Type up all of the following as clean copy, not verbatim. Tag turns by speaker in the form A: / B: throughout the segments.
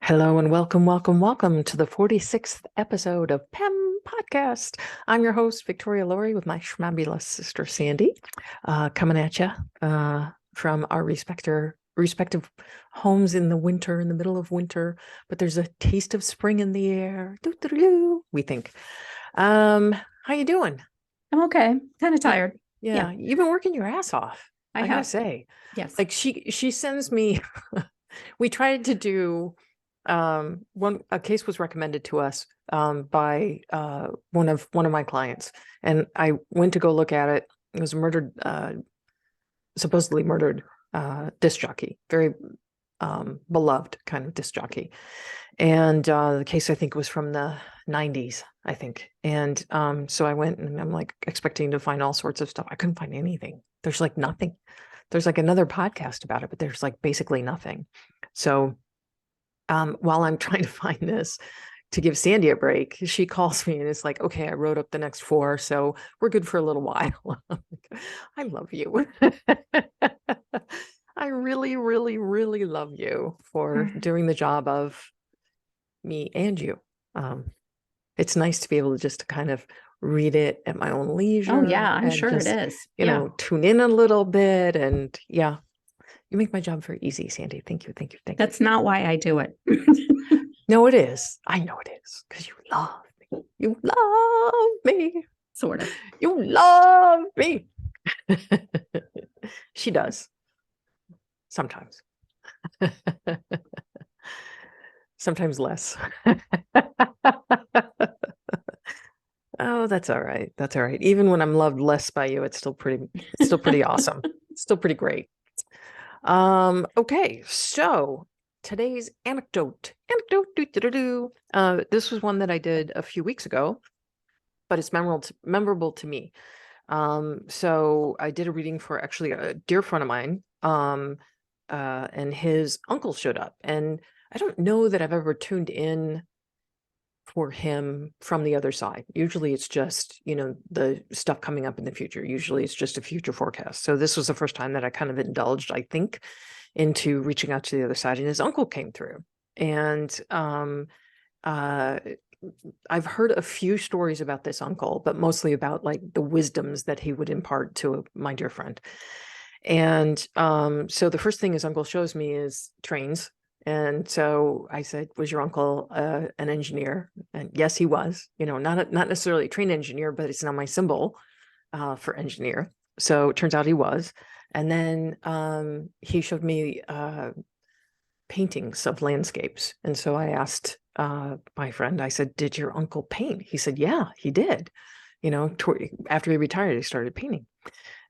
A: Hello and welcome to the 46th episode of PEMpodcast. I'm your host, Victoria Laurie, with my schmabulous sister, Sandy, coming at you from our respective homes in the winter, in the middle of winter, but there's a taste of spring in the air, we think. How you doing?
B: I'm okay. Kind of tired.
A: Yeah, you've been working your ass off. I gotta
B: have.
A: say.
B: Yes.
A: Like she sends me, we tried to do a case was recommended to us by one of my clients, and I went to go look at it. It was a supposedly murdered disc jockey, very beloved kind of disc jockey. And the case, I think, was from the 90s, I think. And so I went, and I'm like expecting to find all sorts of stuff. I couldn't find anything. There's like nothing. There's like another podcast about it, but there's like basically nothing. So while I'm trying to find this to give Sandy a break, she calls me and it's like, okay, I wrote up the next 4, so we're good for a little while. I love you. I really, really, really love you for doing the job of me and you. It's nice to be able to just kind of read it at my own leisure.
B: Oh, yeah, I'm sure
A: just,
B: it is.
A: You know, tune in a little bit. And yeah, you make my job very easy, Sandy. Thank you.
B: That's not why I do it.
A: No, it is. I know it is, because you love me. You love me.
B: Sort of.
A: You love me. She does. Sometimes. Sometimes less. Oh, that's all right. That's all right. Even when I'm loved less by you, it's still pretty awesome. It's still pretty great. Okay, so today's anecdote. This was one that I did a few weeks ago, but it's memorable to me. So I did a reading for actually a dear friend of mine, and his uncle showed up, and I don't know that I've ever tuned in for him from the other side. Usually it's just, the stuff coming up in the future. Usually it's just a future forecast. So this was the first time that I kind of indulged, I think, into reaching out to the other side, and his uncle came through. And I've heard a few stories about this uncle, but mostly about like the wisdoms that he would impart to my dear friend. And so the first thing his uncle shows me is trains. And so I said, was your uncle an engineer? And yes, he was. Not necessarily a train engineer, but it's not my symbol for engineer. So it turns out he was. And then he showed me paintings of landscapes. And so I asked my friend, I said, did your uncle paint? He said, yeah, he did. After he retired, he started painting.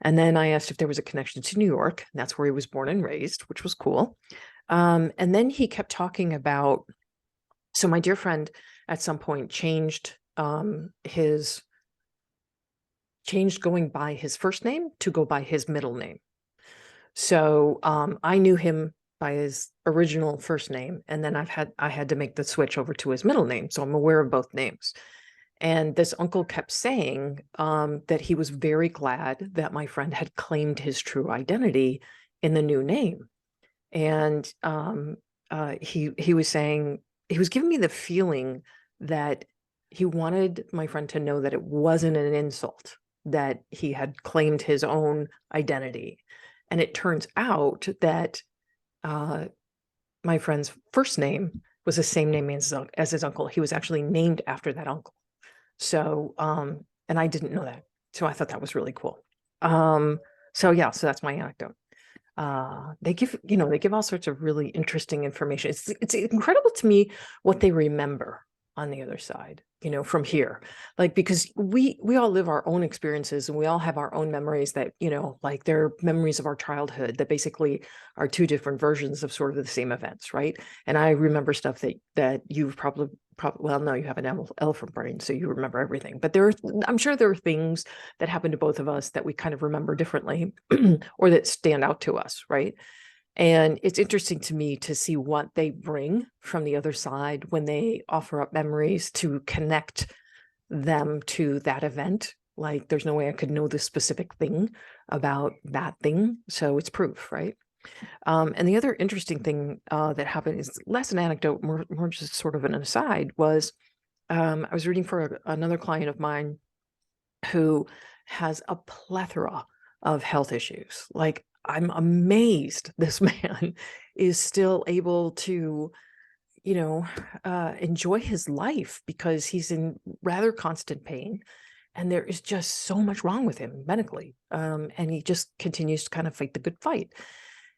A: And then I asked if there was a connection to New York. And that's where he was born and raised, which was cool. And then he kept talking about, so my dear friend at some point changed going by his first name to go by his middle name. So I knew him by his original first name, and then I had to make the switch over to his middle name. So I'm aware of both names. And this uncle kept saying that he was very glad that my friend had claimed his true identity in the new name. And he was saying, he was giving me the feeling that he wanted my friend to know that it wasn't an insult, that he had claimed his own identity. And it turns out that my friend's first name was the same name as his uncle. He was actually named after that uncle. So, and I didn't know that. So I thought that was really cool. So that's my anecdote. They give all sorts of really interesting information. It's incredible to me what they remember on the other side, from here, like, because we all live our own experiences, and we all have our own memories that, like, they're memories of our childhood that basically are two different versions of sort of the same events, right? And I remember stuff that you've probably well, no, you have an elephant brain, so you remember everything, but I'm sure there are things that happen to both of us that we kind of remember differently or that stand out to us, right? And it's interesting to me to see what they bring from the other side when they offer up memories to connect them to that event. Like, there's no way I could know the specific thing about that thing. So it's proof, right? And the other interesting thing that happened is less an anecdote, more just sort of an aside, was I was reading for another client of mine who has a plethora of health issues. Like, I'm amazed this man is still able to, enjoy his life because he's in rather constant pain. And there is just so much wrong with him medically. And he just continues to kind of fight the good fight.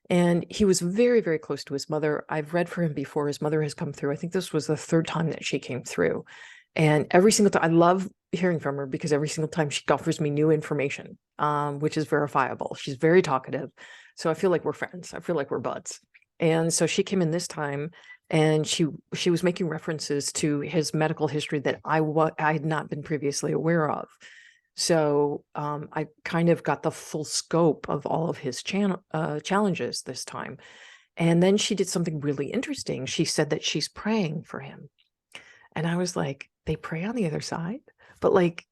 A: And he was very, very close to his mother. I've read for him before. His mother has come through. I think this was the third time that she came through. And every single time, I love hearing from her because every single time she offers me new information, which is verifiable. She's very talkative. So I feel like we're friends. I feel like we're buds. And so she came in this time and she was making references to his medical history that I had not been previously aware of. So I kind of got the full scope of all of his challenges this time. And then she did something really interesting. She said that she's praying for him. And I was like, they pray on the other side? But like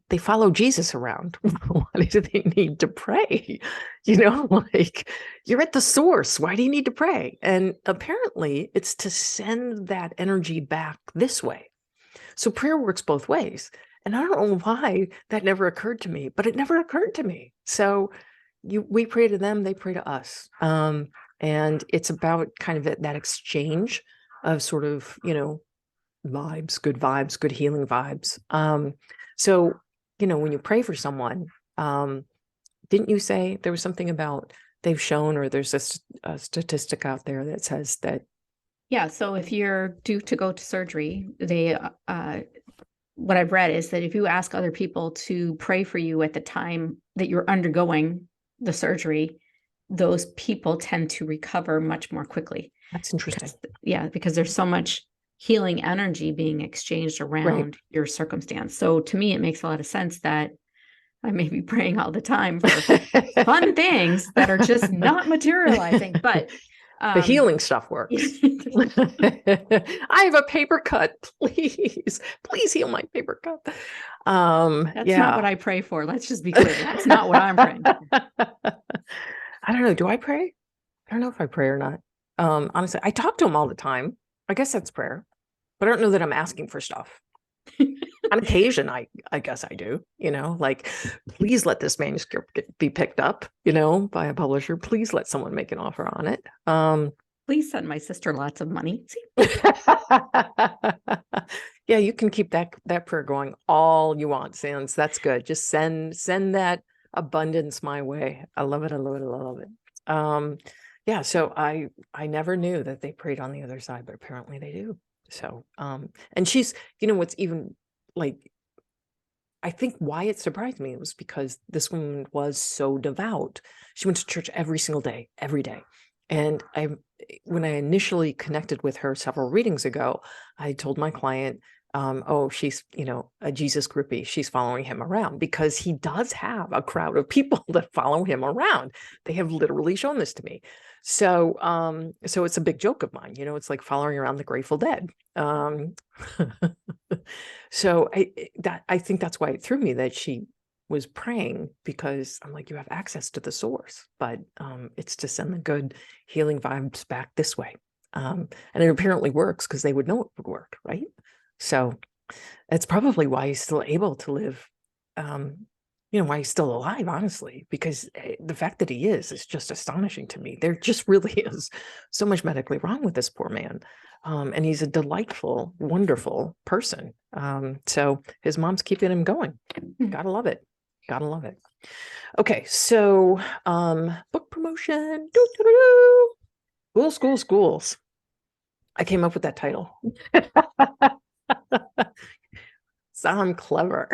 A: they follow Jesus around. Why do they need to pray? Like, you're at the source. Why do you need to pray? And apparently it's to send that energy back this way. So prayer works both ways. And I don't know why that never occurred to me, but it never occurred to me. So we pray to them, they pray to us. And it's about kind of that exchange of sort of, vibes, good healing vibes. So, when you pray for someone, didn't you say there was something about they've shown, or there's a statistic out there that says that?
B: Yeah. So if you're due to go to surgery, what I've read is that if you ask other people to pray for you at the time that you're undergoing the surgery, those people tend to recover much more quickly.
A: That's interesting.
B: Because there's so much healing energy being exchanged around your circumstance. So to me, it makes a lot of sense that I may be praying all the time for fun things that are just not materializing, but
A: the healing stuff works. I have a paper cut. Please heal my paper cut.
B: That's not what I pray for. Let's just be clear. That's not what I'm praying for.
A: I don't know. Do I pray? I don't know if I pray or not. Honestly, I talk to him all the time. I guess that's prayer, but I don't know that I'm asking for stuff. On occasion, I guess I do, like, please let this manuscript be picked up, by a publisher. Please let someone make an offer on it.
B: Please send my sister lots of money.
A: Yeah, you can keep that prayer going all you want, Sans. That's good. Just send that abundance my way. I love it. I love it. I love it. Yeah, so I never knew that they prayed on the other side, but apparently they do. So, and she's, what's even like, I think why it surprised me was because this woman was so devout. She went to church every single day, every day. And when I initially connected with her several readings ago, I told my client, she's, a Jesus groupie. She's following him around because he does have a crowd of people that follow him around. They have literally shown this to me. So, so it's a big joke of mine, it's like following around the Grateful Dead. So I think that's why it threw me that she was praying, because I'm like, you have access to the source, but it's to send the good healing vibes back this way. And it apparently works because they would know it would work, right? So that's probably why he's still able to live, why he's still alive, honestly, because the fact that he is just astonishing to me. There just really is so much medically wrong with this poor man. And he's a delightful, wonderful person. So his mom's keeping him going. Gotta love it. Gotta love it. Okay, so book promotion. Schools. I came up with that title. Sound clever.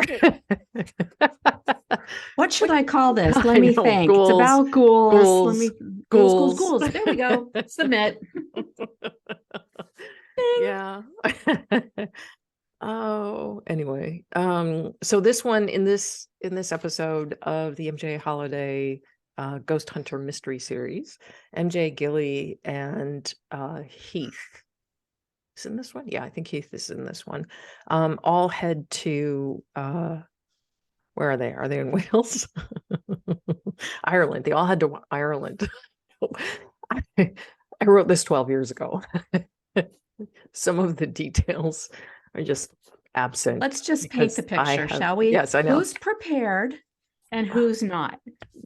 B: What should I call this? Let me think.
A: Ghouls,
B: it's about ghouls.
A: Ghouls.
B: There we go. Submit.
A: Yeah. Oh, anyway. So this one in this episode of the MJ Holiday Ghost Hunter Mystery Series, MJ, Gilly, and Heath is in this one. Yeah, I think Heath is in this one. All head to Where are they? Are they in Wales? Ireland. They all had to Ireland. I wrote this 12 years ago. Some of the details are just absent.
B: Let's just paint the picture, shall we?
A: Yes, I know.
B: Who's prepared and who's not?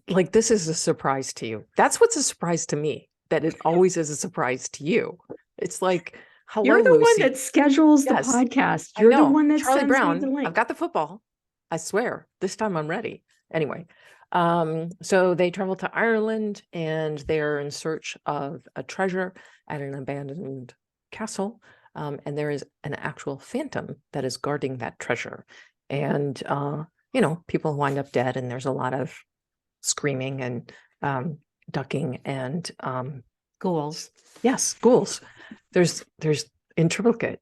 A: Like, this is a surprise to you. That's what's a surprise to me, that it always is a surprise to you. It's like, hello,
B: You're the
A: Lucy.
B: one that schedules the
A: Yes,
B: podcast. You're the one that
A: Charlie
B: sends
A: Brown,
B: me the link.
A: I've got the football. I swear, this time I'm ready. Anyway, so they travel to Ireland and they're in search of a treasure at an abandoned castle. And there is an actual phantom that is guarding that treasure. And, you know, people wind up dead, and there's a lot of screaming and ducking and
B: ghouls.
A: Yes, ghouls. There's intricate.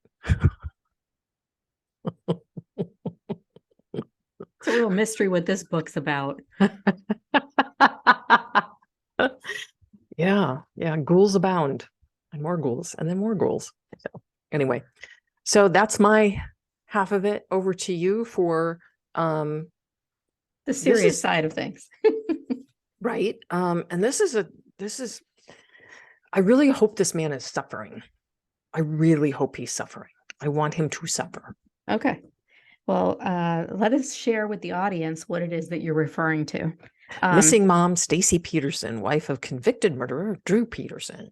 B: It's a real mystery what this book's about.
A: Yeah, ghouls abound, and more ghouls, and then more ghouls. So anyway, so that's my half of it. Over to you for
B: the serious side of things.
A: Right. And this is I really hope this man is suffering. I really hope he's suffering. I want him to suffer.
B: Okay. Well, let us share with the audience what it is that you're referring to.
A: Missing Mom Stacy Peterson, wife of convicted murderer Drew Peterson.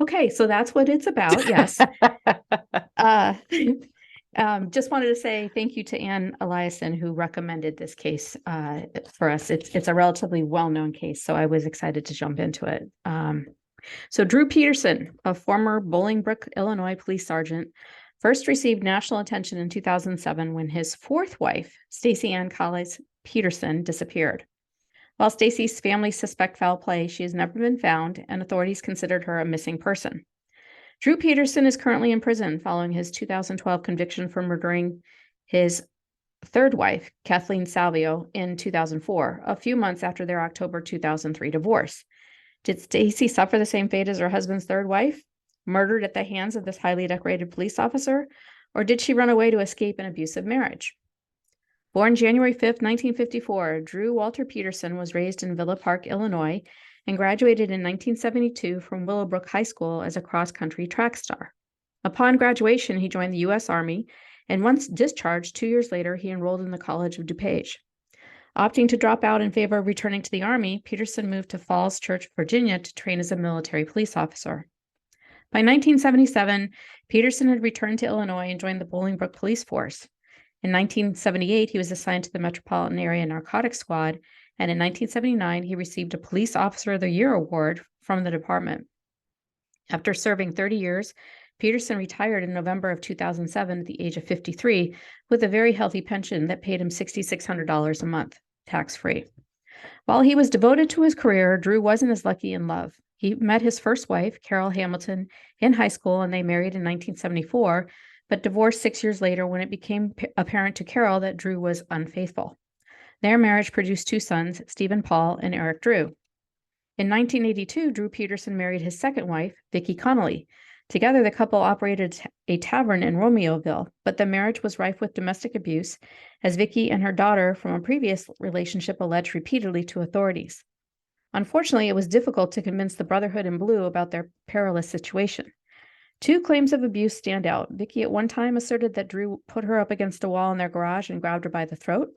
B: Okay, so that's what it's about. Yes. Just wanted to say thank you to Ann Eliason, who recommended this case for us. It's a relatively well-known case, so I was excited to jump into it. So Drew Peterson, a former Bolingbrook, Illinois police sergeant, first received national attention in 2007 when his fourth wife, Stacy Ann Collis Peterson, disappeared. While Stacy's family suspect foul play, she has never been found, and authorities considered her a missing person. Drew Peterson is currently in prison following his 2012 conviction for murdering his third wife, Kathleen Salvio, in 2004, a few months after their October 2003 divorce. Did Stacy suffer the same fate as her husband's third wife, murdered at the hands of this highly decorated police officer, or did she run away to escape an abusive marriage? Born January 5th, 1954, Drew Walter Peterson was raised in Villa Park, Illinois, and graduated in 1972 from Willowbrook High School as a cross-country track star. Upon graduation, he joined the U.S. Army, and once discharged 2 years later, he enrolled in the College of DuPage. Opting to drop out in favor of returning to the Army, Peterson moved to Falls Church, Virginia, to train as a military police officer. By 1977, Peterson had returned to Illinois and joined the Bolingbrook Police Force. In 1978, he was assigned to the Metropolitan Area Narcotics Squad, and in 1979, he received a Police Officer of the Year award from the department. After serving 30 years, Peterson retired in November of 2007 at the age of 53 with a very healthy pension that paid him $6,600 a month, tax-free. While he was devoted to his career, Drew wasn't as lucky in love. He met his first wife, Carol Hamilton, in high school, and they married in 1974, but divorced 6 years later when it became apparent to Carol that Drew was unfaithful. Their marriage produced two sons, Stephen Paul and Eric Drew. In 1982, Drew Peterson married his second wife, Vicki Connolly. Together, the couple operated a tavern in Romeoville, but the marriage was rife with domestic abuse, as Vicki and her daughter from a previous relationship alleged repeatedly to authorities. Unfortunately, it was difficult to convince the Brotherhood in Blue about their perilous situation. Two claims of abuse stand out. Vicki at one time asserted that Drew put her up against a wall in their garage and grabbed her by the throat.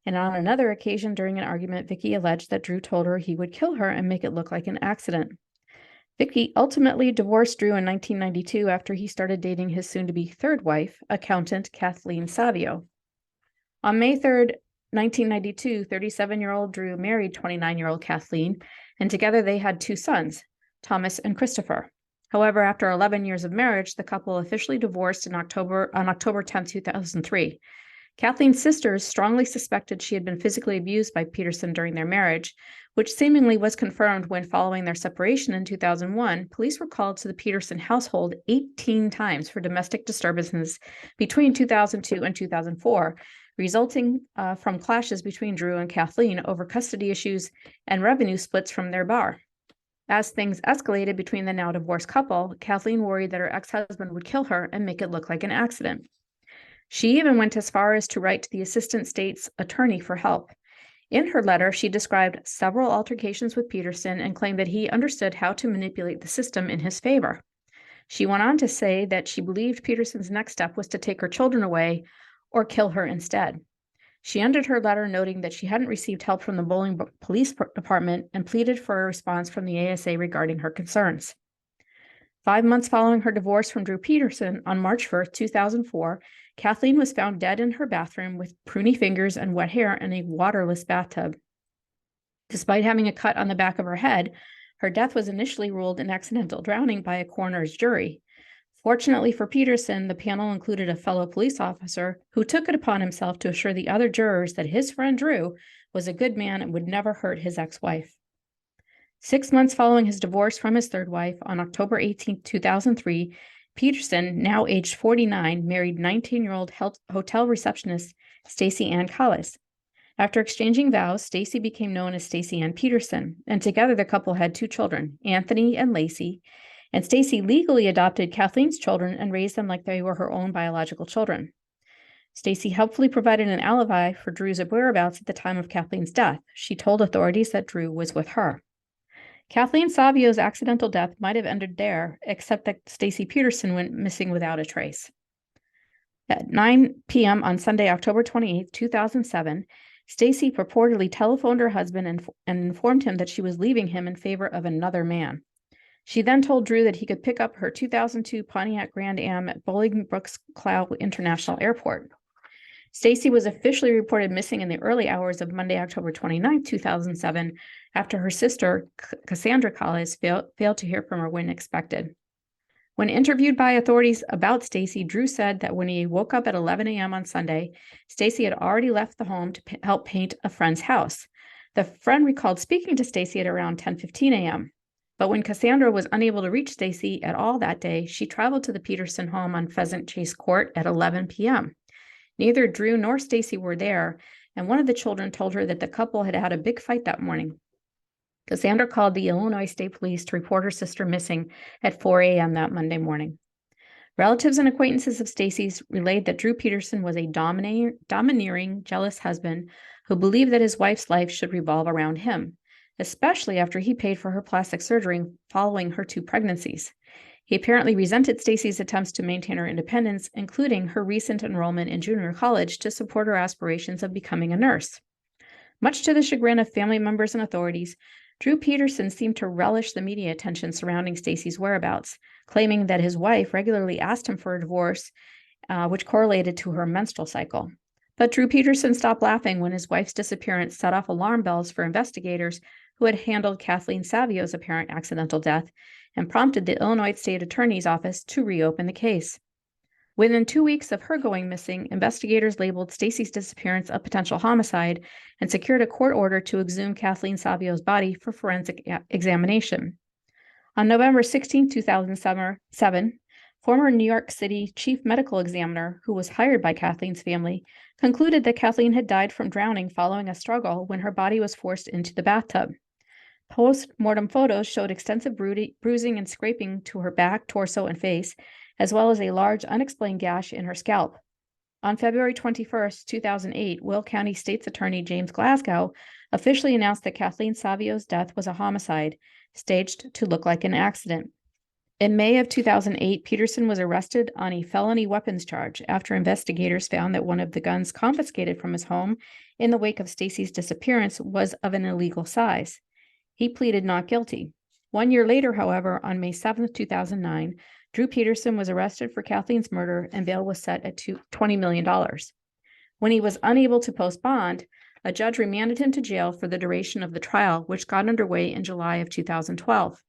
B: And on another occasion during an argument, Vicki alleged that Drew told her he would kill her and make it look like an accident. Vicki ultimately divorced Drew in 1992 after he started dating his soon-to-be third wife, accountant Kathleen Savio. On May 3rd, 1992, 37-year-old Drew married 29-year-old Kathleen, and together they had two sons, Thomas and Christopher. However, after 11 years of marriage, the couple officially divorced on October 10, 2003. Kathleen's sisters strongly suspected she had been physically abused by Peterson during their marriage, which seemingly was confirmed when, following their separation in 2001, police were called to the Peterson household 18 times for domestic disturbances between 2002 and 2004, resulting from clashes between Drew and Kathleen over custody issues and revenue splits from their bar. As things escalated between the now divorced couple, Kathleen worried that her ex-husband would kill her and make it look like an accident. She even went as far as to write to the assistant state's attorney for help. In her letter, she described several altercations with Peterson and claimed that he understood how to manipulate the system in his favor. She went on to say that she believed Peterson's next step was to take her children away or kill her instead. She ended her letter noting that she hadn't received help from the Bowling Police Department and pleaded for a response from the ASA regarding her concerns. 5 months following her divorce from Drew Peterson on March 1st, 2004, Kathleen was found dead in her bathroom with pruny fingers and wet hair in a waterless bathtub. Despite having a cut on the back of her head, her death was initially ruled an accidental drowning by a coroner's jury. Fortunately for Peterson, the panel included a fellow police officer who took it upon himself to assure the other jurors that his friend Drew was a good man and would never hurt his ex-wife. 6 months following his divorce from his third wife, on October 18, 2003, Peterson, now aged 49, married 19-year-old hotel receptionist Stacy Ann Collis. After exchanging vows, Stacy became known as Stacy Ann Peterson, and together the couple had 2 children, Anthony and Lacey, and Stacy legally adopted Kathleen's children and raised them like they were her own biological children. Stacy helpfully provided an alibi for Drew's whereabouts at the time of Kathleen's death. She told authorities that Drew was with her. Kathleen Savio's accidental death might have ended there, except that Stacy Peterson went missing without a trace. At 9 p.m. on Sunday, October 28, 2007, Stacy purportedly telephoned her husband and informed him that she was leaving him in favor of another man. She then told Drew that he could pick up her 2002 Pontiac Grand Am at Bolingbrook's Cloud International Airport. Stacy was officially reported missing in the early hours of Monday, October 29, 2007, after her sister, Cassandra Collis, failed to hear from her when expected. When interviewed by authorities about Stacy, Drew said that when he woke up at 11 a.m. on Sunday, Stacy had already left the home to help paint a friend's house. The friend recalled speaking to Stacy at around 10:15 a.m. But when Cassandra was unable to reach Stacy at all that day, she traveled to the Peterson home on Pheasant Chase Court at 11 p.m. Neither Drew nor Stacy were there, and one of the children told her that the couple had had a big fight that morning. Cassandra called the Illinois State Police to report her sister missing at 4 a.m. that Monday morning. Relatives and acquaintances of Stacy's relayed that Drew Peterson was a domineering, jealous husband who believed that his wife's life should revolve around him, especially after he paid for her plastic surgery following her 2 pregnancies. He apparently resented Stacy's attempts to maintain her independence, including her recent enrollment in junior college to support her aspirations of becoming a nurse. Much to the chagrin of family members and authorities, Drew Peterson seemed to relish the media attention surrounding Stacy's whereabouts, claiming that his wife regularly asked him for a divorce, which correlated to her menstrual cycle. But Drew Peterson stopped laughing when his wife's disappearance set off alarm bells for investigators who had handled Kathleen Savio's apparent accidental death and prompted the Illinois State Attorney's Office to reopen the case. Within 2 weeks of her going missing, investigators labeled Stacy's disappearance a potential homicide and secured a court order to exhume Kathleen Savio's body for forensic examination. On November 16, 2007, former New York City chief medical examiner, who was hired by Kathleen's family, concluded that Kathleen had died from drowning following a struggle when her body was forced into the bathtub. Post-mortem photos showed extensive bruising and scraping to her back, torso, and face, as well as a large unexplained gash in her scalp. On February 21, 2008, Will County State's Attorney James Glasgow officially announced that Kathleen Savio's death was a homicide, staged to look like an accident. In May of 2008, Peterson was arrested on a felony weapons charge after investigators found that one of the guns confiscated from his home in the wake of Stacy's disappearance was of an illegal size. He pleaded not guilty. 1 year later, however, on May 7, 2009, Drew Peterson was arrested for Kathleen's murder and bail was set at $20 million. When he was unable to post bond, a judge remanded him to jail for the duration of the trial, which got underway in July of 2012.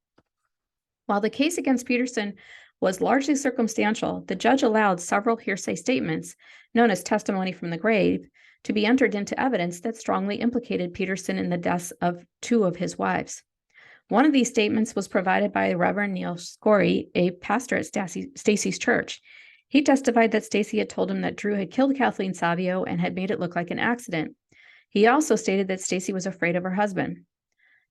B: While the case against Peterson was largely circumstantial, the judge allowed several hearsay statements, known as testimony from the grave, to be entered into evidence that strongly implicated Peterson in the deaths of 2 of his wives. One of these statements was provided by Reverend Neil Scory, a pastor at Stacy's church. He testified that Stacy had told him that Drew had killed Kathleen Savio and had made it look like an accident. He also stated that Stacy was afraid of her husband.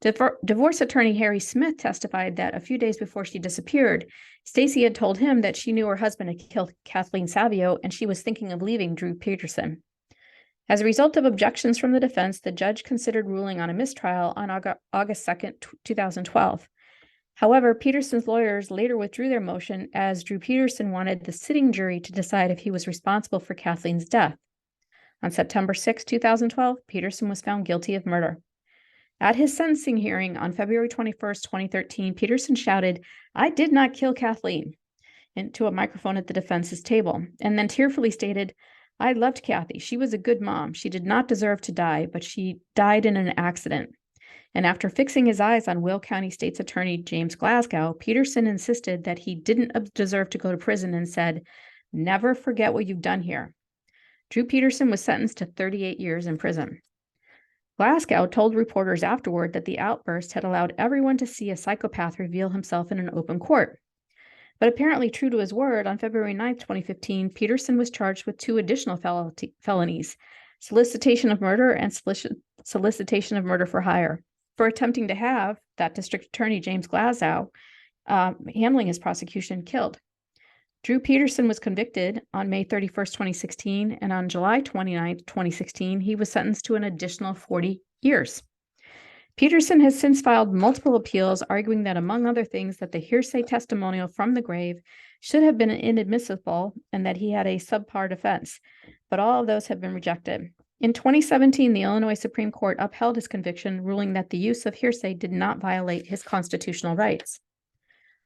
B: Divorce attorney Harry Smith testified that a few days before she disappeared, Stacy had told him that she knew her husband had killed Kathleen Savio and she was thinking of leaving Drew Peterson. As a result of objections from the defense, the judge considered ruling on a mistrial on August 2nd, 2012. However, Peterson's lawyers later withdrew their motion as Drew Peterson wanted the sitting jury to decide if he was responsible for Kathleen's death. On September 6, 2012, Peterson was found guilty of murder. At his sentencing hearing on February 21st, 2013, Peterson shouted, "I did not kill Kathleen," into a microphone at the defense's table, and then tearfully stated, "I loved Kathy. She was a good mom. She did not deserve to die, but she died in an accident." And after fixing his eyes on Will County State's Attorney James Glasgow, Peterson insisted that he didn't deserve to go to prison and said, "Never forget what you've done here." Drew Peterson was sentenced to 38 years in prison. Glasgow told reporters afterward that the outburst had allowed everyone to see a psychopath reveal himself in an open court. But apparently true to his word, on February 9, 2015, Peterson was charged with 2 additional felonies, solicitation of murder and solicitation of murder for hire, for attempting to have that district attorney, James Glasgow, handling his prosecution, killed. Drew Peterson was convicted on May 31st, 2016, and on July 29, 2016, he was sentenced to an additional 40 years. Peterson has since filed multiple appeals, arguing that, among other things, that the hearsay testimonial from the grave should have been inadmissible and that he had a subpar defense, but all of those have been rejected. In 2017, the Illinois Supreme Court upheld his conviction, ruling that the use of hearsay did not violate his constitutional rights.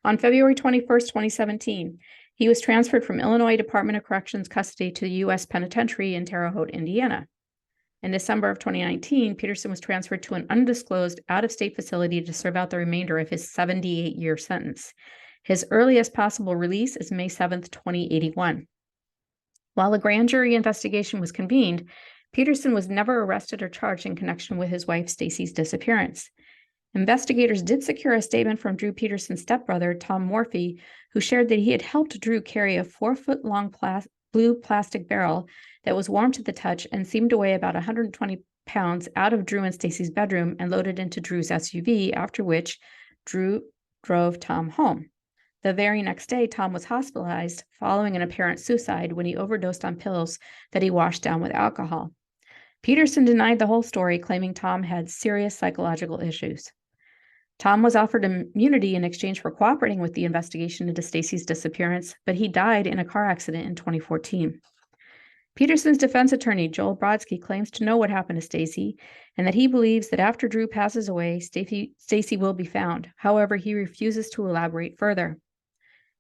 B: On February 21st, 2017, he was transferred from Illinois Department of Corrections custody to the U.S. Penitentiary in Terre Haute, Indiana. In December of 2019, Peterson was transferred to an undisclosed out-of-state facility to serve out the remainder of his 78-year sentence. His earliest possible release is May 7th, 2081. While a grand jury investigation was convened, Peterson was never arrested or charged in connection with his wife Stacy's disappearance. Investigators did secure a statement from Drew Peterson's stepbrother, Tom Morphy, who shared that he had helped Drew carry a 4-foot-long blue plastic barrel that was warm to the touch and seemed to weigh about 120 pounds out of Drew and Stacy's bedroom and loaded into Drew's SUV, after which Drew drove Tom home. The very next day, Tom was hospitalized following an apparent suicide when he overdosed on pills that he washed down with alcohol. Peterson denied the whole story, claiming Tom had serious psychological issues. Tom was offered immunity in exchange for cooperating with the investigation into Stacy's disappearance, but he died in a car accident in 2014. Peterson's defense attorney, Joel Brodsky, claims to know what happened to Stacy and that he believes that after Drew passes away, Stacy will be found. However, he refuses to elaborate further.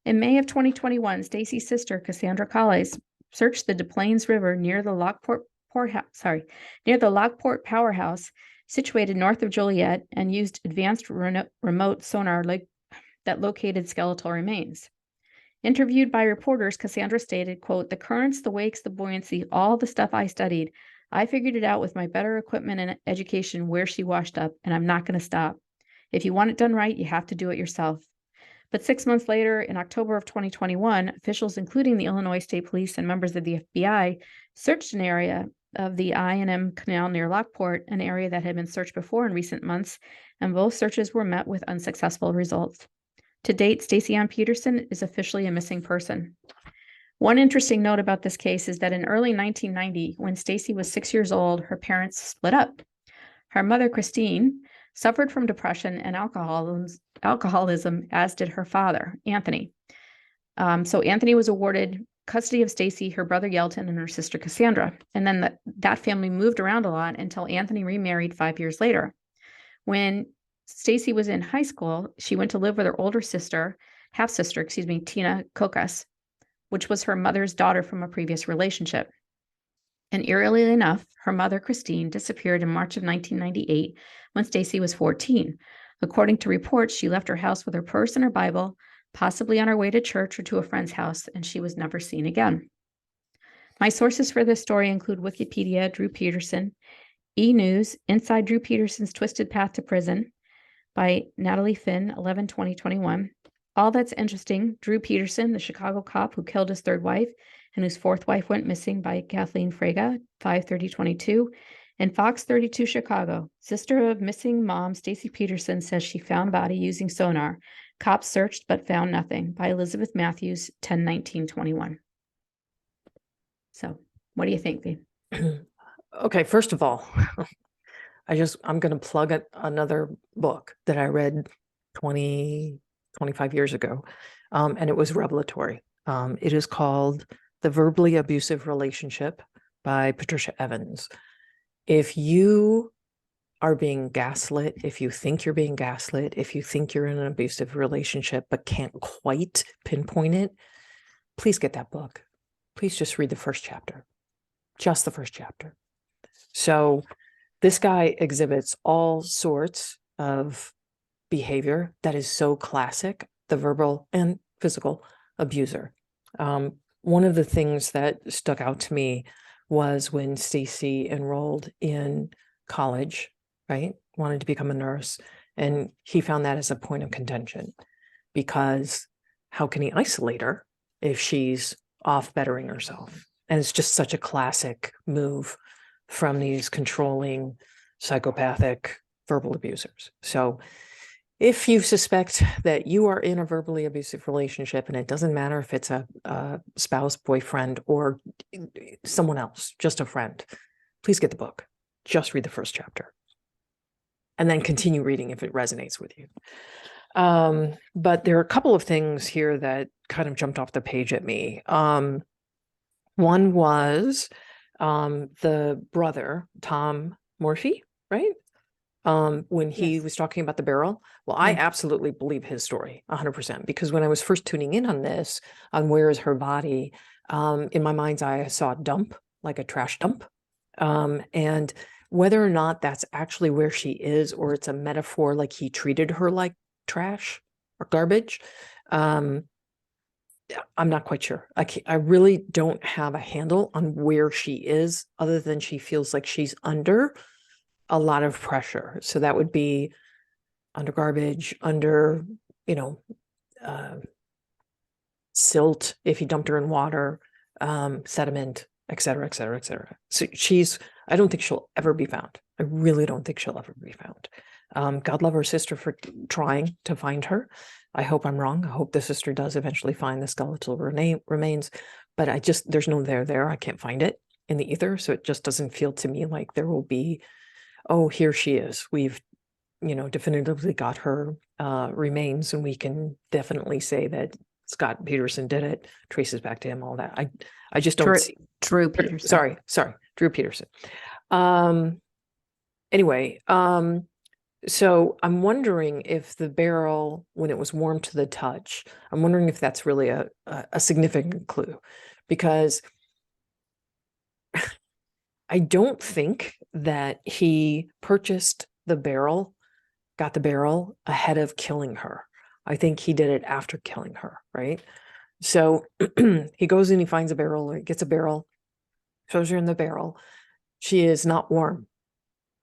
B: In May of 2021, Stacy's sister, Cassandra Colles, searched the Des Plaines River near the Lockport Powerhouse, situated north of Joliet, and used advanced remote sonar that located skeletal remains. Interviewed by reporters, Cassandra stated, quote, "The currents, the wakes, the buoyancy, all the stuff I studied, I figured it out with my better equipment and education where she washed up, and I'm not going to stop. If you want it done right, you have to do it yourself." But 6 months later, in October of 2021, officials, including the Illinois State Police and members of the FBI, searched an area of the I&M Canal near Lockport, an area that had been searched before in recent months, and both searches were met with unsuccessful results. To date, Stacy Ann Peterson is officially a missing person. One interesting note about this case is that in early 1990, when Stacy was 6 years old, her parents split up. Her mother, Christine, suffered from depression and alcoholism, as did her father, Anthony. So Anthony was awarded custody of Stacy, her brother Yelton, and her sister Cassandra. And then that family moved around a lot until Anthony remarried 5 years later. When Stacy was in high school, she went to live with her older sister, half-sister, Tina Kokas, which was her mother's daughter from a previous relationship. And eerily enough, her mother, Christine, disappeared in March of 1998 when Stacy was 14. According to reports, she left her house with her purse and her Bible, possibly on her way to church or to a friend's house, and she was never seen again. My sources for this story include Wikipedia, Drew Peterson, E! News, Inside Drew Peterson's Twisted Path to Prison by Natalie Finn, 11/20/21. All That's Interesting, Drew Peterson, the Chicago cop who killed his third wife and whose fourth wife went missing by Kathleen Frege, 5/30/22. In Fox 32 Chicago, sister of missing mom Stacy Peterson says she found body using sonar. Cops searched but found nothing. By Elizabeth Matthews, 10/19/21. So what do you think, Vee?
A: Okay, first of all, I'm going to plug another book that I read 20, 25 years ago, and it was revelatory. It is called The Verbally Abusive Relationship by Patricia Evans. If you are being gaslit, if you think you're being gaslit, if you think you're in an abusive relationship but can't quite pinpoint it, please get that book. Please just read the first chapter, just the first chapter. So this guy exhibits all sorts of behavior that is so classic, the verbal and physical abuser. One of the things that stuck out to me was when Stacy enrolled in college, right? Wanted to become a nurse. And he found that as a point of contention, because how can he isolate her if she's off bettering herself? And it's just such a classic move from these controlling, psychopathic verbal abusers. So if you suspect that you are in a verbally abusive relationship, and it doesn't matter if it's a spouse, boyfriend, or someone else, just a friend, please get the book. Just read the first chapter. And then continue reading if it resonates with you. But there are a couple of things here that kind of jumped off the page at me. One was the brother, Tom Morphy, right? When he was talking about the barrel. Well, I absolutely believe his story 100%, because when I was first tuning in on this, on where is her body, in my mind's eye, I saw a dump, like a trash dump. And whether or not that's actually where she is, or it's a metaphor, like he treated her like trash or garbage, I'm not quite sure. I really don't have a handle on where she is, other than she feels like she's under a lot of pressure. So that would be under garbage, under, silt, if he dumped her in water, sediment, et cetera, et cetera, et cetera. So I don't think she'll ever be found. I really don't think she'll ever be found. God love her sister for trying to find her. I hope I'm wrong. I hope the sister does eventually find the skeletal remains, but there's no there. I can't find it in the ether. So it just doesn't feel to me like there will be, oh, here she is. We've, definitively got her remains, and we can definitely say that Scott Peterson did it, traces back to him, all that. I just don't see.
B: Drew Peterson.
A: Sorry, Drew Peterson. Anyway, so I'm wondering if the barrel, when it was warm to the touch, I'm wondering if that's really a significant clue, because I don't think that he purchased got the barrel ahead of killing her. I think he did it after killing her, right? So he goes and he finds a barrel, or he gets a barrel, throws her in the barrel. She is not warm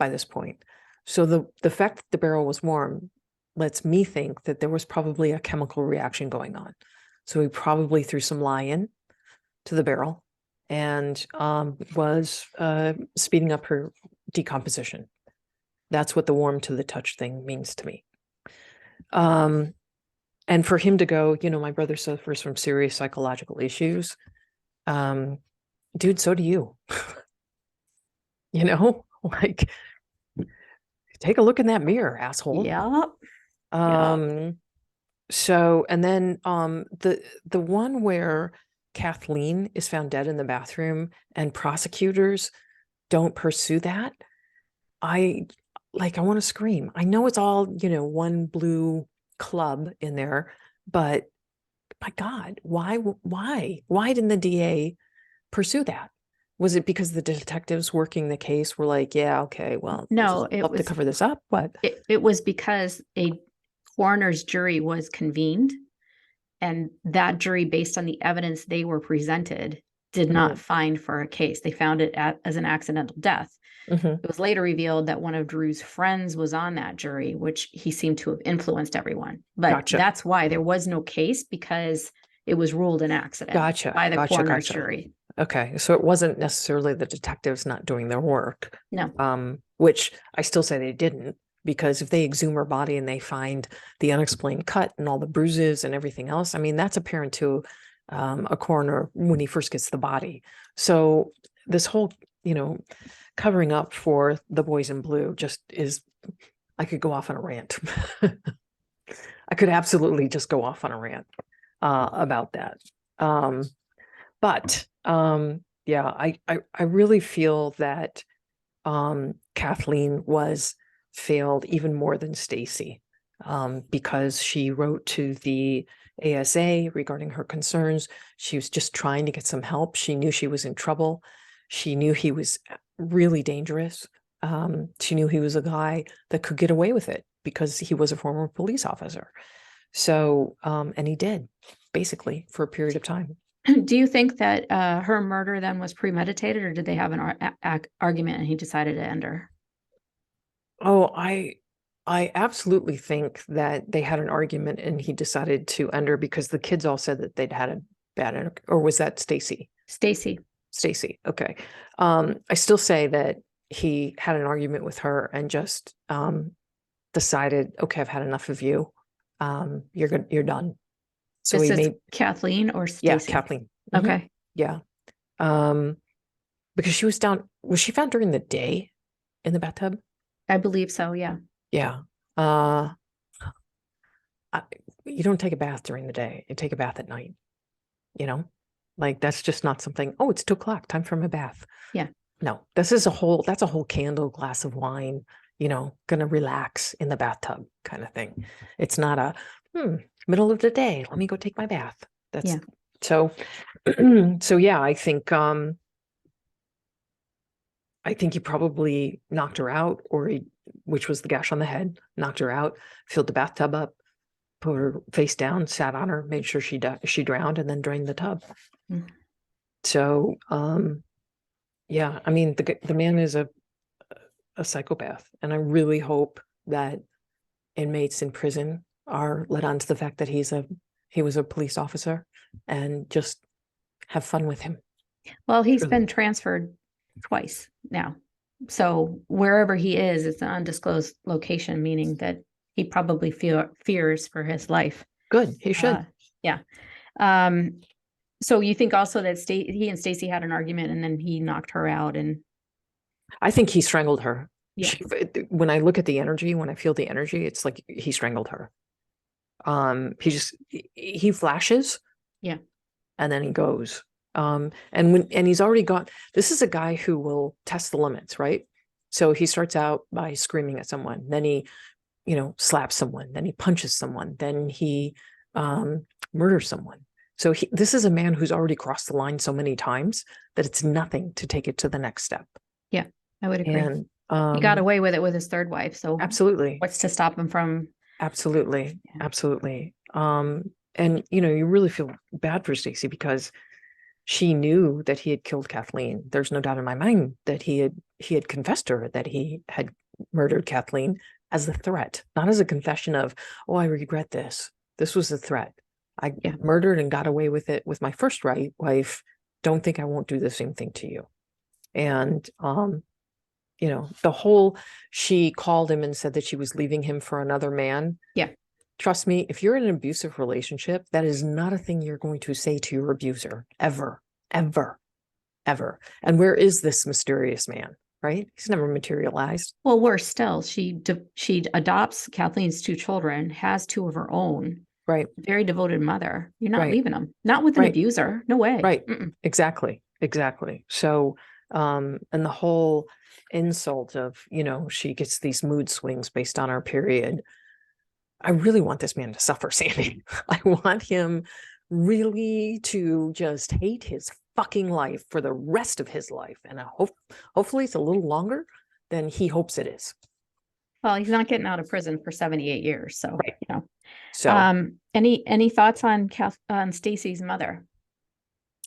A: by this point. So the fact that the barrel was warm lets me think that there was probably a chemical reaction going on. So he probably threw some lye in to the barrel and was speeding up her decomposition. That's what the warm to the touch thing means to me. And for him to go, my brother suffers from serious psychological issues. Dude, so do you. Like, take a look in that mirror, asshole.
B: Yep.
A: So, and then the one where Kathleen is found dead in the bathroom and prosecutors don't pursue that, I want to scream. I know it's all, one blue club in there, but my God, why didn't the DA pursue that? Was it because the detectives working the case were like, yeah, okay, well,
B: no, it was
A: to cover this up? What?
B: It was because a coroner's jury was convened, and that jury, based on the evidence they were presented, did not find for a case. They found it as an accidental death. It was later revealed that one of Drew's friends was on that jury, which he seemed to have influenced everyone. But that's why there was no case, because it was ruled an accident by the coroner's jury.
A: Okay. So it wasn't necessarily the detectives not doing their work.
B: No.
A: Which I still say they didn't, because if they exhume her body and they find the unexplained cut and all the bruises and everything else, I mean, that's apparent to a coroner when he first gets the body. So this whole, covering up for the boys in blue just is, I could go off on a rant. I could absolutely just go off on a rant about that. But yeah, I really feel that Kathleen was failed even more than Stacy, because she wrote to the ASA regarding her concerns. She was just trying to get some help. She knew she was in trouble. She knew he was really dangerous. She knew he was a guy that could get away with it because he was a former police officer. So, and he did, basically, for a period of time.
B: Do you think that her murder then was premeditated, or did they have an argument and he decided to end her?
A: Oh, I absolutely think that they had an argument and he decided to end her because the kids all said that they'd had a bad, or was that Stacy?
B: Stacy.
A: Stacy. Okay. I still say that he had an argument with her and just decided, okay, I've had enough of you. You're good. You're done. So
B: This
A: he
B: is
A: made,
B: Kathleen or
A: yeah,
B: Stacy?
A: Kathleen.
B: Okay.
A: Yeah. Because she was she found during the day in the bathtub?
B: I believe so, yeah.
A: Yeah. You don't take a bath during the day. You take a bath at night, like that's just not something, oh, it's 2:00, time for my bath.
B: Yeah.
A: No, that's a whole candle, glass of wine, gonna relax in the bathtub kind of thing. It's not a, middle of the day, let me go take my bath. That's
B: Yeah.
A: so, so yeah, I think he probably knocked her out, which was the gash on the head, knocked her out, filled the bathtub up, put her face down, sat on her, made sure she drowned, and then drained the tub.
B: Mm.
A: So, yeah, I mean, the man is a psychopath, and I really hope that inmates in prison are let on to the fact that he was a police officer, and just have fun with him.
B: Well, he's been transferred twice now. So wherever he is, it's an undisclosed location, meaning that he probably fears for his life.
A: Good, he should.
B: Yeah. So you think also that he and Stacy had an argument and then he knocked her out? And
A: I think he strangled her.
B: Yeah.
A: When I look at the energy, when I feel the energy, it's like he strangled her. He flashes.
B: Yeah.
A: And then he goes. And he's already got, this is a guy who will test the limits, right? So he starts out by screaming at someone, then he, slaps someone, then he punches someone, then he murders someone. So this is a man who's already crossed the line so many times that it's nothing to take it to the next step.
B: Yeah, I would agree.
A: And
B: he got away with it with his third wife. So
A: absolutely.
B: What's to stop him from?
A: Absolutely. Yeah. Absolutely. And you really feel bad for Stacy because she knew that he had killed Kathleen. There's no doubt in my mind that he had confessed to her that he had murdered Kathleen as a threat, not as a confession of, oh, I regret this. This was a threat. I murdered and got away with it with my first wife. Don't think I won't do the same thing to you. And she called him and said that she was leaving him for another man.
B: Yeah.
A: Trust me, if you're in an abusive relationship, that is not a thing you're going to say to your abuser, ever, ever, ever. And where is this mysterious man, right? He's never materialized.
B: Well, worse still, she adopts Kathleen's 2 children, has 2 of her own.
A: Right.
B: Very devoted mother. You're not leaving them. Not with an abuser. No way.
A: Right. Mm-mm. Exactly. So, and the whole insult of, she gets these mood swings based on our period. I really want this man to suffer, Sandy. I want him really to just hate his fucking life for the rest of his life. And hopefully it's a little longer than he hopes it is.
B: Well, he's not getting out of prison for 78 years. So,
A: So,
B: any thoughts on Stacy's mother?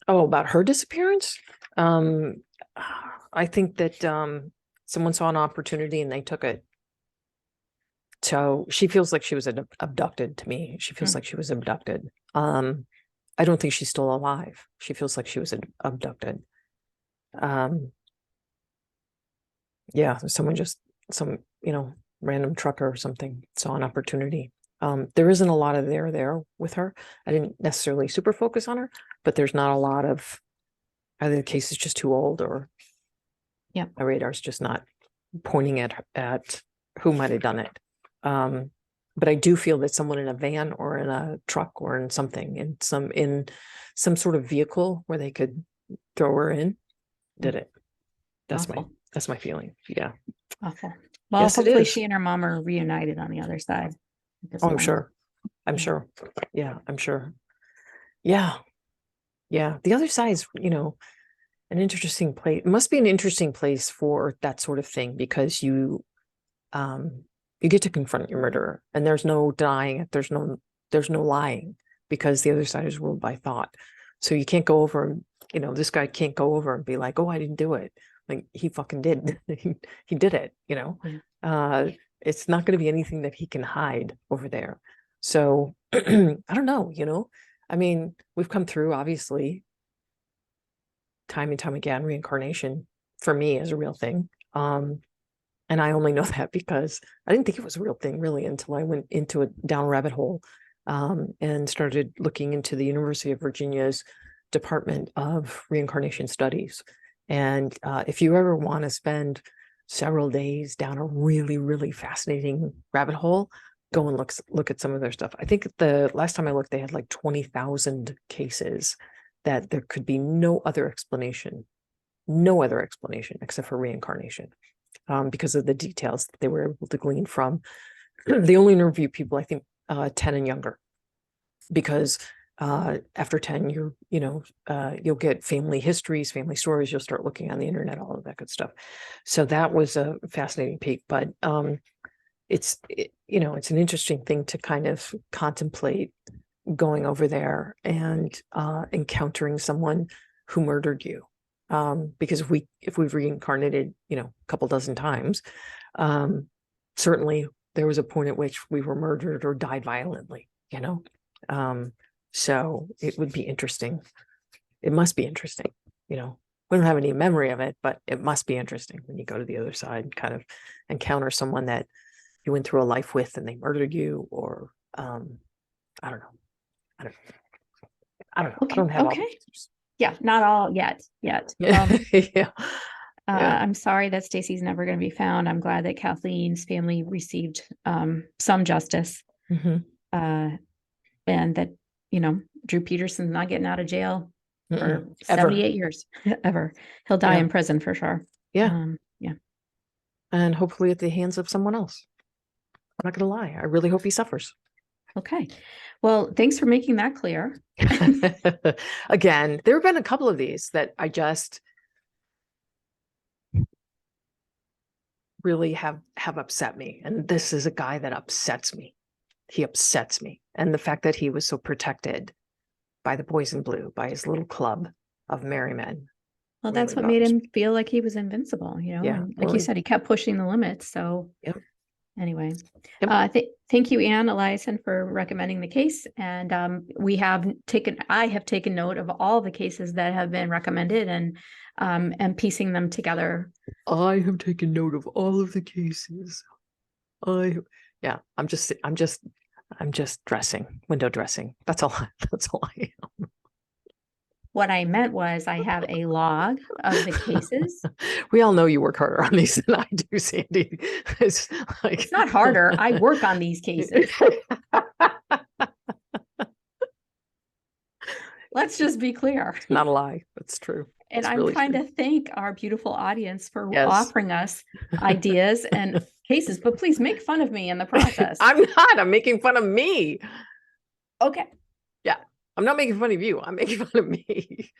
A: Oh, about her disappearance? I think that someone saw an opportunity and they took it. So she feels like she was abducted to me. She feels like she was abducted. I don't think she's still alive. She feels like she was abducted. Yeah, some, random trucker or something saw an opportunity. There isn't a lot of there with her. I didn't necessarily super focus on her, but there's not a lot of, either the case is just too old, or my radar's just not pointing at who might have done it. But I do feel that someone in a van or in a truck or in something, in some sort of vehicle where they could throw her in, did it. That's my feeling. Yeah.
B: Awful. Well,
A: Yes,
B: hopefully she and her mom are reunited on the other side.
A: Oh, I'm sure. I'm sure. Yeah, I'm sure. Yeah. Yeah. The other side is, an interesting place. It must be an interesting place for that sort of thing, because you get to confront your murderer, and there's no denying it. There's no lying, because the other side is ruled by thought. So you can't go over and, this guy can't go over and be like, oh, I didn't do it. Like, he fucking did. he did it, it's not going to be anything that he can hide over there. So I don't know, I mean, we've come through, obviously, time and time again, reincarnation for me is a real thing. And I only know that because I didn't think it was a real thing, really, until I went into a down rabbit hole, and started looking into the University of Virginia's Department of Reincarnation Studies. And if you ever want to spend several days down a really, really fascinating rabbit hole, go and look at some of their stuff. I think the last time I looked, they had like 20,000 cases that there could be no other explanation except for reincarnation, because of the details that they were able to glean from. They only interview people, I think, 10 and younger, because after 10, you'll get family histories, family stories. You'll start looking on the internet, all of that good stuff. So that was a fascinating peek. But it's an interesting thing to kind of contemplate, going over there and encountering someone who murdered you. Because if we've reincarnated, a couple dozen times, certainly there was a point at which we were murdered or died violently, so it would be interesting. It must be interesting, we don't have any memory of it, but it must be interesting when you go to the other side and kind of encounter someone that you went through a life with and they murdered you, or I don't know. Okay. I don't have all the answers.
B: Yeah, not all yet.
A: Yeah.
B: I'm sorry that Stacy's never going to be found. I'm glad that Kathleen's family received some justice, and that Drew Peterson's not getting out of jail for 78 years ever. He'll die in prison for sure.
A: Yeah. And hopefully at the hands of someone else. I'm not going to lie. I really hope he suffers.
B: Okay. Well, thanks for making that clear.
A: Again, there have been a couple of these that I just really have upset me. And this is a guy that upsets me. He upsets me. And the fact that he was so protected by the boys in blue, by his little club of merry men.
B: Well, that's what made him feel like he was invincible,
A: Yeah.
B: And like you said, he kept pushing the limits. So anyway, thank you, Anne Eliason, for recommending the case. And I have taken note of all the cases that have been recommended, and piecing them together.
A: I have taken note of all of the cases. I'm just window dressing. That's all I am.
B: What I meant was I have a log of the cases.
A: We all know you work harder on these than I do, Sandy. It's
B: not harder. I work on these cases. Let's just be clear.
A: It's not a lie. That's true.
B: And I'm really trying to thank our beautiful audience for offering us ideas and cases, but please make fun of me in the process.
A: I'm not. I'm making fun of me.
B: Okay.
A: Yeah. I'm not making fun of you. I'm making fun of me.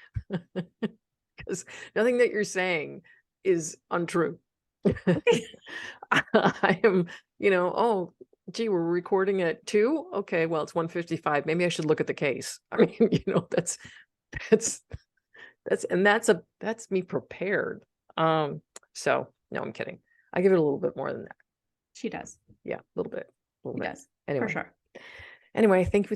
A: Because nothing that you're saying is untrue. I am, oh, gee, we're recording at 2:00. Okay, well, it's 1:55. Maybe I should look at the case. I mean, that's me prepared. So no, I'm kidding. I give it a little bit more than that.
B: She does.
A: Yeah, a little bit.
B: She does.
A: Anyway.
B: For sure.
A: Anyway, thank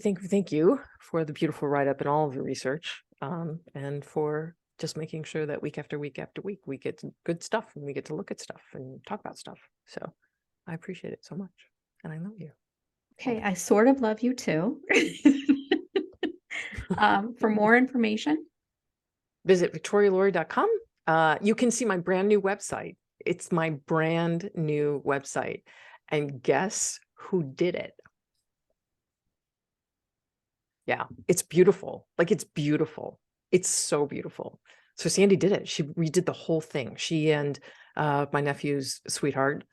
A: you for the beautiful write-up and all of the research, and for just making sure that week after week after week, we get good stuff and we get to look at stuff and talk about stuff. So I appreciate it so much. And I love you.
B: Okay, I sort of love you too. For more information,
A: visit victorialaurie.com. You can see my brand new website. It's my brand new website. And guess who did it? Yeah, it's beautiful. Like, it's beautiful. It's so beautiful. So Sandy did it. She redid the whole thing. She and my nephew's sweetheart,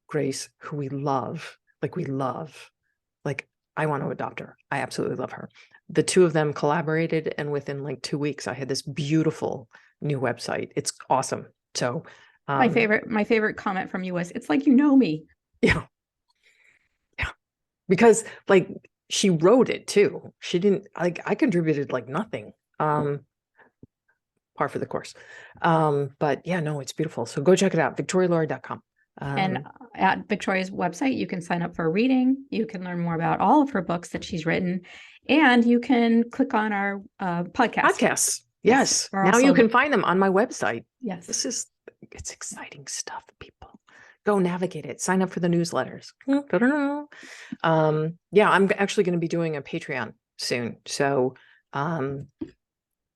A: Grace, who we love. Like, I want to adopt her. I absolutely love her. The two of them collaborated, and within like 2 weeks, I had this beautiful new website. It's awesome. So
B: my favorite comment from you was, "It's like you know me."
A: Yeah. Yeah. Because like she wrote it too. She didn't, like, I contributed like nothing. Par for the course. But yeah, no, it's beautiful. So go check it out, victorialaurie.com.
B: And at Victoria's website, you can sign up for a reading. You can learn more about all of her books that she's written, and you can click on our
A: podcasts. Yes. Now you can find them on my website.
B: Yes.
A: It's exciting stuff, people. Go navigate it. Sign up for the newsletters. Yeah, I'm actually going to be doing a Patreon soon. So I'll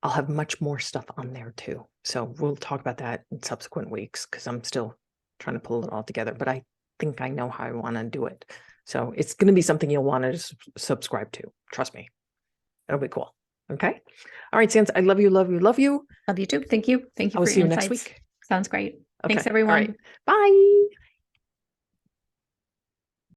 A: have much more stuff on there too. So we'll talk about that in subsequent weeks, because I'm still trying to pull it all together, but I think I know how I want to do it. So it's going to be something you'll want to subscribe to. Trust me. It'll be cool. Okay. All right, Sans, I love you, love you, love you.
B: Love you too. Thank you. Thank you
A: I'll
B: for
A: see
B: your
A: you
B: insights.
A: next week.
B: Sounds great.
A: Okay.
B: Thanks, everyone.
A: All right. Bye.